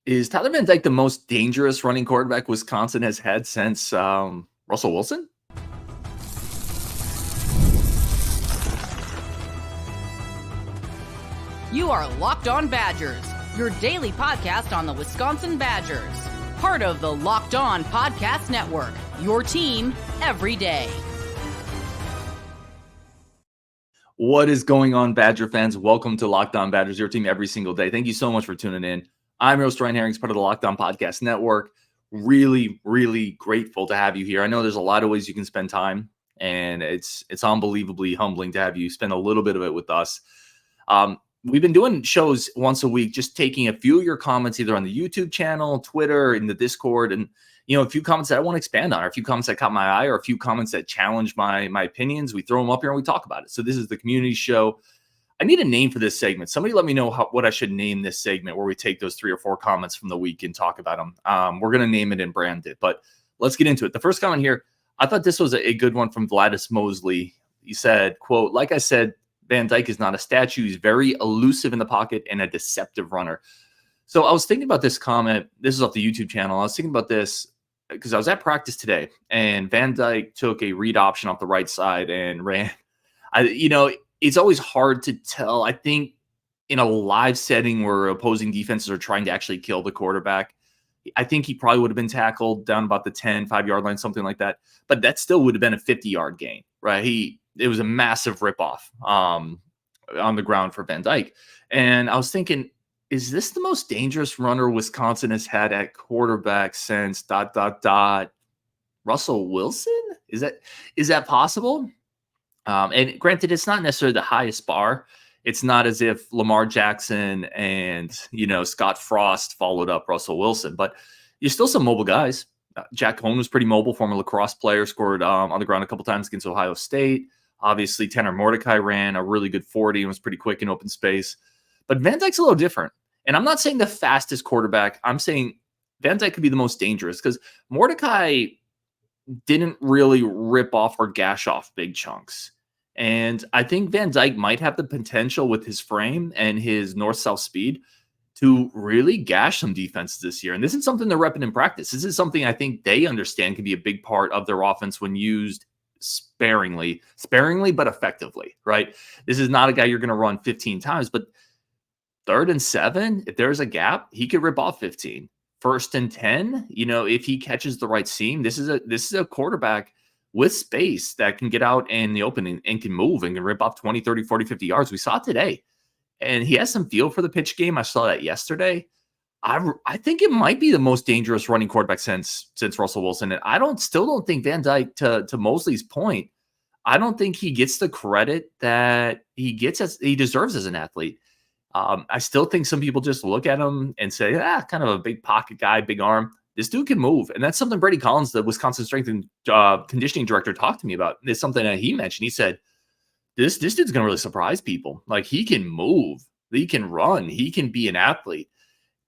Is Tyler Van Dyke the most dangerous running quarterback Wisconsin has had since Russell Wilson? You are Locked On Badgers, your daily podcast on the Wisconsin Badgers. Part of the Locked On Podcast Network, your team every day. What is going on, Badger fans? Welcome to Locked On Badgers, your team every single day. Thank you so much for tuning in. I'm your host, Ryan Harings, part of the Locked On Podcast Network. Really, really grateful to have you here. I know there's a lot of ways you can spend time, and it's unbelievably humbling to have you spend a little bit of it with us. We've been doing shows once a week, just taking a few of your comments either on the YouTube channel, Twitter, in the Discord, and a few comments that I want to expand on, or a few comments that caught my eye, or a few comments that challenge my opinions. We throw them up here and we talk about it. So this is the community show. I need a name for this segment. Somebody let me know what I should name this segment, where we take those 3 or 4 comments from the week and talk about them. We're going to name it and brand it, but let's get into it. The first comment here, I thought this was a good one from Vladis Mosley. He said, quote, "Like I said, Van Dyke is not a statue. He's very elusive in the pocket and a deceptive runner." So I was thinking about this comment. This is off the YouTube channel. I was thinking about this because I was at practice today, and Van Dyke took a read option off the right side and ran. It's always hard to tell. I think in a live setting where opposing defenses are trying to actually kill the quarterback, I think he probably would have been tackled down about the 5-yard line, something like that. But that still would have been a 50-yard gain, right? It was a massive ripoff on the ground for Van Dyke. And I was thinking, is this the most dangerous runner Wisconsin has had at quarterback since ... Russell Wilson? Is that possible? And granted, it's not necessarily the highest bar. It's not as if Lamar Jackson and, Scott Frost followed up Russell Wilson, but you're still some mobile guys. Jack Cohn was pretty mobile, former lacrosse player, scored on the ground a couple times against Ohio State. Obviously, Tanner Mordecai ran a really good 40 and was pretty quick in open space. But Van Dyke's a little different. And I'm not saying the fastest quarterback. I'm saying Van Dyke could be the most dangerous, because Mordecai didn't really rip off or gash off big chunks. And I think Van Dyke might have the potential with his frame and his north-south speed to really gash some defenses this year. And this is something they're repping in practice. This is something I think they understand can be a big part of their offense when used sparingly, but effectively, right? This is not a guy you're going to run 15 times, but 3rd and 7, if there's a gap, he could rip off 15. 1st and 10, if he catches the right seam, this is a quarterback with space that can get out in the opening and can move and can rip off 20, 30, 40, 50 yards. We saw it today. And he has some feel for the pitch game. I saw that yesterday. I think it might be the most dangerous running quarterback since Russell Wilson. And I still don't think Van Dyke, to Mosley's point, I don't think he gets the credit that he deserves as an athlete. I still think some people just look at him and say, kind of a big pocket guy, big arm. This dude can move. And that's something Brady Collins, the Wisconsin strength and conditioning director, talked to me about. It's something that he mentioned. He said, this dude's going to really surprise people. Like, he can move. He can run. He can be an athlete.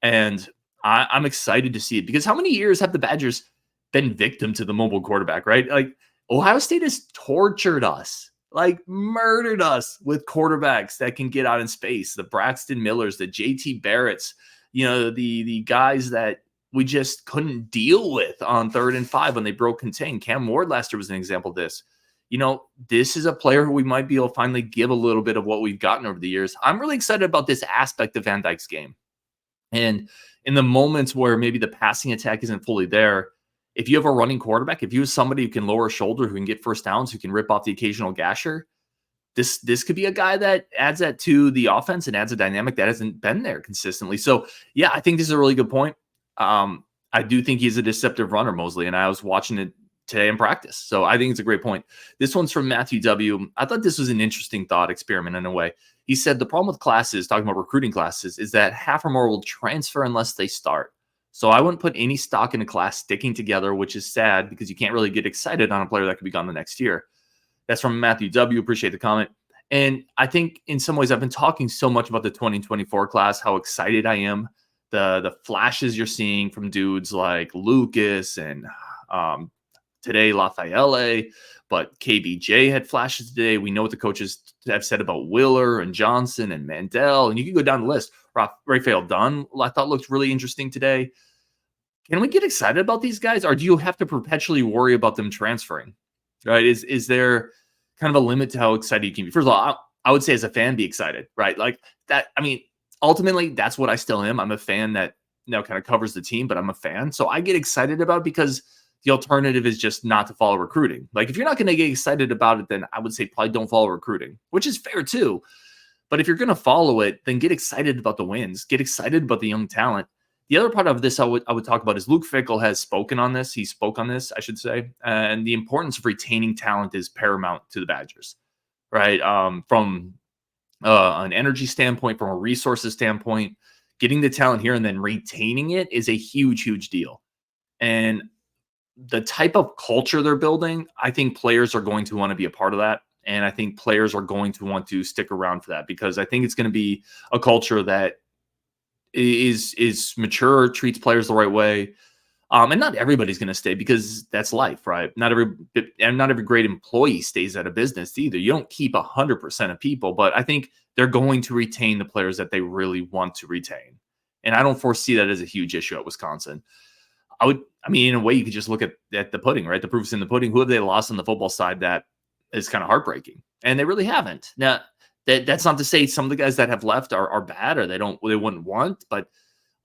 And I'm excited to see it, because how many years have the Badgers been victim to the mobile quarterback, right? Like, Ohio State has tortured us, like murdered us with quarterbacks that can get out in space. The Braxton Millers, the JT Barretts, the guys that we just couldn't deal with on 3rd and 5 when they broke contain. Cam Ward last year was an example of this. This is a player who we might be able to finally give a little bit of what we've gotten over the years. I'm really excited about this aspect of Van Dyke's game. And in the moments where maybe the passing attack isn't fully there, if you have a running quarterback, if you have somebody who can lower a shoulder, who can get first downs, who can rip off the occasional gasher, this could be a guy that adds that to the offense and adds a dynamic that hasn't been there consistently. So, yeah, I think this is a really good point. I do think he's a deceptive runner, Mosley, and I was watching it today in practice. So I think it's a great point. This one's from Matthew W. I thought this was an interesting thought experiment in a way. He said the problem with classes, talking about recruiting classes, is that half or more will transfer unless they start. So I wouldn't put any stock in a class sticking together, which is sad because you can't really get excited on a player that could be gone the next year. That's from Matthew W. Appreciate the comment. And I think in some ways I've been talking so much about the 2024 class, how excited I am. The flashes you're seeing from dudes like Lucas and today, Lafayette, but KBJ had flashes today. We know what the coaches have said about Willer and Johnson and Mandel, and you can go down the list. Raphael Dunn, I thought looked really interesting today. Can we get excited about these guys, or do you have to perpetually worry about them transferring? Right? Is there kind of a limit to how excited you can be? First of all, I would say as a fan, be excited, right? Like that. I mean, ultimately, that's what I still am. I'm a fan that now kind of covers the team, but I'm a fan. So I get excited about it because the alternative is just not to follow recruiting. Like if you're not going to get excited about it, then I would say probably don't follow recruiting, which is fair too. But if you're going to follow it, then get excited about the wins, get excited about the young talent. The other part of this I would talk about is Luke Fickell has spoken on this. He spoke on this, I should say. And the importance of retaining talent is paramount to the Badgers, right? From an energy standpoint, from a resources standpoint, getting the talent here and then retaining it is a huge, huge deal. And the type of culture they're building, I think players are going to want to be a part of that. And I think players are going to want to stick around for that because I think it's going to be a culture that is mature, treats players the right way. And not everybody's going to stay because that's life, right? Not every great employee stays at a business either. You don't keep 100% of people, but I think they're going to retain the players that they really want to retain. And I don't foresee that as a huge issue at Wisconsin. In a way, you could just look at the pudding, right? The proof's in the pudding. Who have they lost on the football side that is kind of heartbreaking? And they really haven't. Now, that's not to say some of the guys that have left are bad or they wouldn't want, but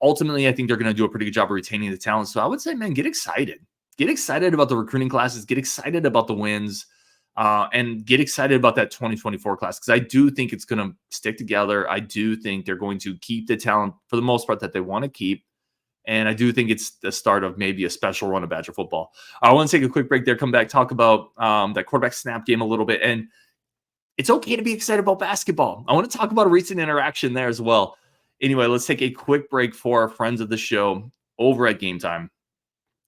ultimately, I think they're going to do a pretty good job of retaining the talent. So I would say, man, get excited. Get excited about the recruiting classes. Get excited about the wins. And get excited about that 2024 class because I do think it's going to stick together. I do think they're going to keep the talent for the most part that they want to keep. And I do think it's the start of maybe a special run of Badger football. I want to take a quick break there, come back, talk about that quarterback snap game a little bit. And it's okay to be excited about basketball. I want to talk about a recent interaction there as well. Anyway, let's take a quick break for our friends of the show over at Game Time.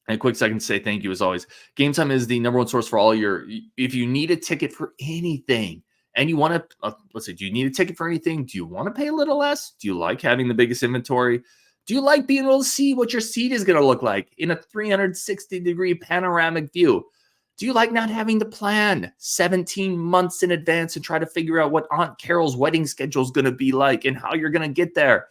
And a quick second to say thank you as always. Game Time is the number one source for all if you need a ticket for anything and you want to, let's say, do you need a ticket for anything? Do you want to pay a little less? Do you like having the biggest inventory? Do you like being able to see what your seat is going to look like in a 360-degree panoramic view? Do you like not having to plan 17 months in advance and try to figure out what Aunt Carol's wedding schedule is going to be like and how you're going to get there?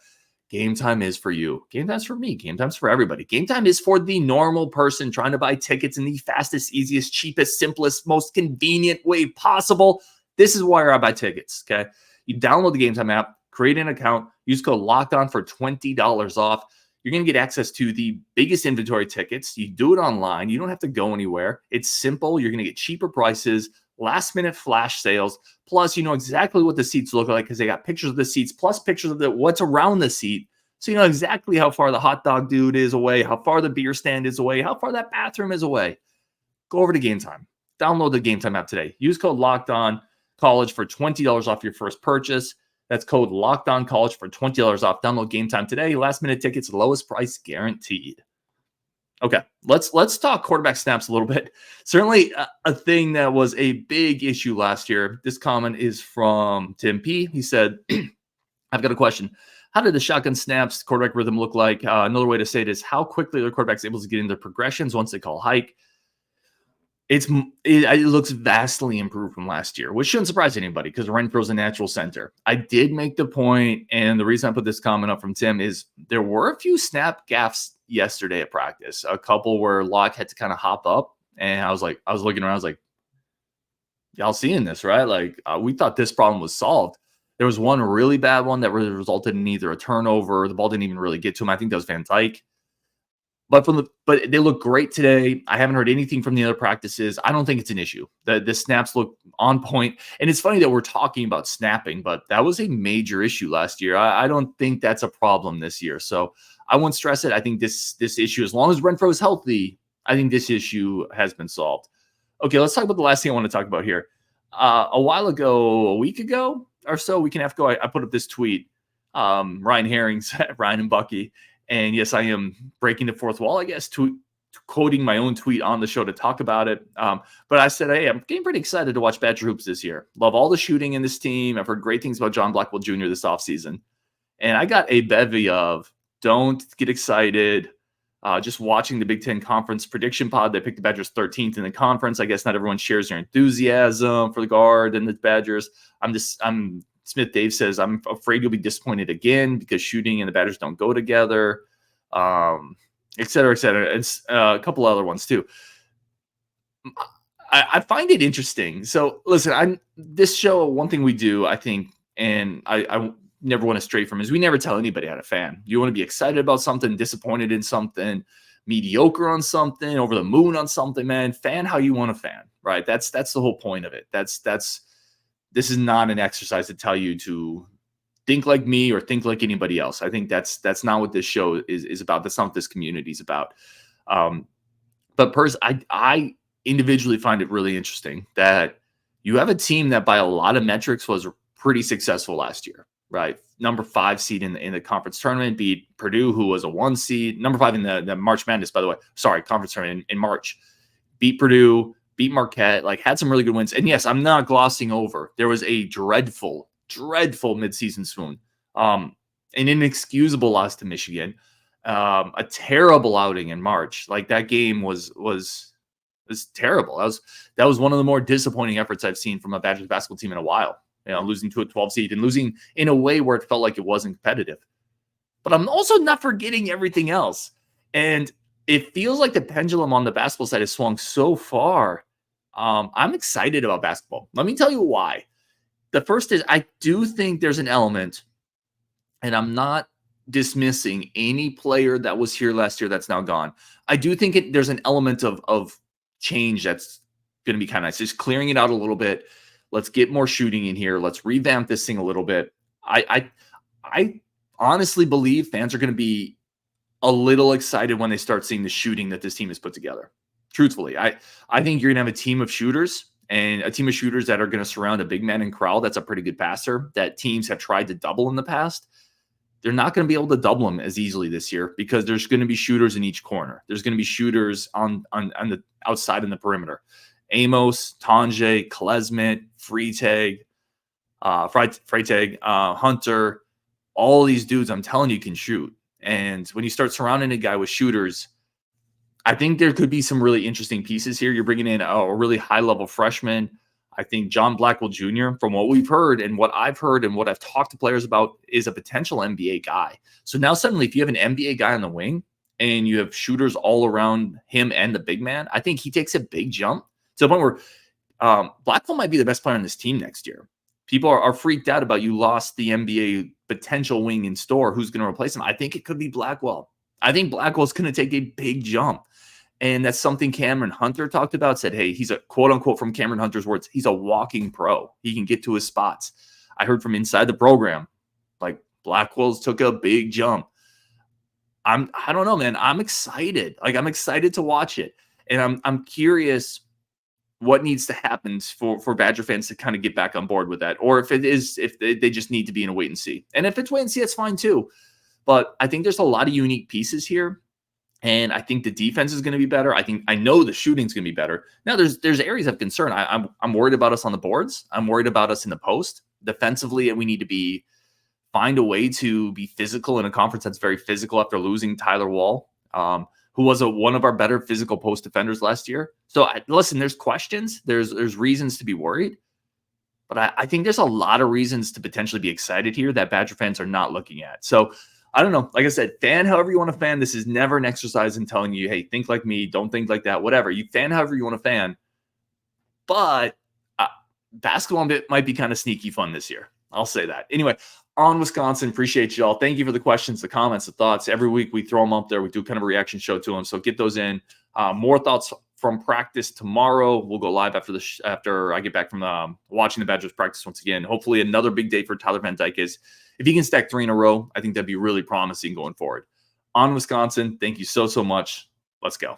Game Time is for you. Game Time's for me. Game Time's for everybody. Game Time is for the normal person trying to buy tickets in the fastest, easiest, cheapest, simplest, most convenient way possible. This is why I buy tickets, okay? You download the Game Time app, create an account, use code LOCKEDON for $20 off. You're going to get access to the biggest inventory tickets. You do it online. You don't have to go anywhere. It's simple. You're going to get cheaper prices, last-minute flash sales. Plus, you know exactly what the seats look like because they got pictures of the seats plus pictures of what's around the seat. So you know exactly how far the hot dog dude is away, how far the beer stand is away, how far that bathroom is away. Go over to Game Time. Download the Game Time app today. Use code LOCKEDONCollege for $20 off your first purchase. That's code LOCKEDONCollege for $20 off. Download Game Time today. Last minute tickets, lowest price guaranteed. Okay, let's talk quarterback snaps a little bit. Certainly a thing that was a big issue last year. This comment is from Tim P. He said, I've got a question. How did the shotgun snaps quarterback rhythm look like? Another way to say it is how quickly are quarterbacks able to get into progressions once they call hike? It looks vastly improved from last year, which shouldn't surprise anybody because Renfro's a natural center. I did make the point, and the reason I put this comment up from Tim is there were a few snap gaffes yesterday at practice. A couple where Locke had to kind of hop up, and I was looking around, I was like, y'all seeing this, right? Like we thought this problem was solved. There was one really bad one that resulted in either a turnover. The ball didn't even really get to him. I think that was Van Dyke. But they look great today. I haven't heard anything from the other practices. I don't think it's an issue. The snaps look on point. And it's funny that we're talking about snapping, but that was a major issue last year. I don't think that's a problem this year. So I won't stress it. I think this issue, as long as Renfro is healthy, I think this issue has been solved. Okay, let's talk about the last thing I want to talk about here. A week ago or so, week and a half ago, I put up this tweet. Ryan Harings, Ryan and Bucky. And yes, I am breaking the fourth wall, I guess, quoting my own tweet on the show to talk about it. But I said, hey, I'm getting pretty excited to watch Badger Hoops this year. Love all the shooting in this team. I've heard great things about John Blackwell Jr. this offseason. And I got a bevy of don't get excited. Just watching the Big Ten Conference prediction pod, they picked the Badgers 13th in the conference. I guess not everyone shares their enthusiasm for the Guard and the Badgers. Smith Dave says, I'm afraid you'll be disappointed again because shooting and the Badgers don't go together, et cetera, et cetera. It's a couple other ones too. I find it interesting. So listen, this show, one thing we do, I think, and I never want to stray from is we never tell anybody how to fan. You want to be excited about something, disappointed in something, mediocre on something, over the moon on something, man. Fan how you want to fan, right? That's the whole point of it. This is not an exercise to tell you to think like me or think like anybody else. I think that's not what this show is about. That's not what this community is about. But I individually find it really interesting that you have a team that by a lot of metrics was pretty successful last year, right? Number 5 seed in the conference tournament, beat Purdue, who was a 1 seed. Number 5 in the March Madness, by the way. Sorry, conference tournament in March. Beat Purdue, beat Marquette, had some really good wins. And yes, I'm not glossing over. There was a dreadful midseason swoon. An inexcusable loss to Michigan. A terrible outing in March. That game was terrible. That was one of the more disappointing efforts I've seen from a Badgers basketball team in a while. Losing to a 12 seed and losing in a way where it felt like it wasn't competitive. But I'm also not forgetting everything else. And it feels like the pendulum on the basketball side has swung so far. I'm excited about basketball. Let me tell you why. The first is I do think there's an element, and I'm not dismissing any player that was here last year that's now gone. I do think there's an element of change that's going to be kind of nice. Just clearing it out a little bit. Let's get more shooting in here. Let's revamp this thing a little bit. I honestly believe fans are going to be a little excited when they start seeing the shooting that this team has put together. Truthfully, I think you're going to have a team of shooters and a team of shooters that are going to surround a big man in Crowell that's a pretty good passer that teams have tried to double in the past. They're not going to be able to double them as easily this year because there's going to be shooters in each corner. There's going to be shooters on the outside in the perimeter. Amos, Tanjay, Klesmit, Freitag, Hunter, all these dudes, I'm telling you, can shoot. And when you start surrounding a guy with shooters, I think there could be some really interesting pieces here. You're bringing in a really high-level freshman. I think John Blackwell Jr., from what we've heard and what I've heard and what I've talked to players about, is a potential NBA guy. So now suddenly if you have an NBA guy on the wing and you have shooters all around him and the big man, I think he takes a big jump to the point where Blackwell might be the best player on this team next year. People are freaked out about you lost the NBA potential wing in store. Who's going to replace him? I think it could be Blackwell. I think Blackwell's going to take a big jump. And that's something Cameron Hunter talked about, said, hey, he's a quote unquote, from Cameron Hunter's words, he's a walking pro. He can get to his spots. I heard from inside the program, Blackwell's took a big jump. I don't know, man. I'm excited. I'm excited to watch it. And I'm curious what needs to happen for Badger fans to kind of get back on board with that. Or if they just need to be in a wait and see. And if it's wait and see, that's fine too. But I think there's a lot of unique pieces here. And I think the defense is going to be better. I know the shooting's going to be better. Now there's areas of concern. I'm worried about us on the boards. I'm worried about us in the post. Defensively, we need to find a way to be physical in a conference that's very physical after losing Tyler Wall, who was one of our better physical post defenders last year. So listen, there's questions. There's reasons to be worried. But I think there's a lot of reasons to potentially be excited here that Badger fans are not looking at. So I don't know. Like I said, fan however you want to fan. This is never an exercise in telling you, hey, think like me, don't think like that, whatever. You fan however you want to fan. But basketball might be kind of sneaky fun this year. I'll say that. Anyway, on Wisconsin, appreciate y'all. Thank you for the questions, the comments, the thoughts. Every week we throw them up there. We do kind of a reaction show to them. So get those in. More thoughts from practice tomorrow. We'll go live after I get back from watching the Badgers practice once again. Hopefully another big day for Tyler Van Dyke. If he can stack 3 in a row, I think that'd be really promising going forward. On Wisconsin, thank you so much. Let's go.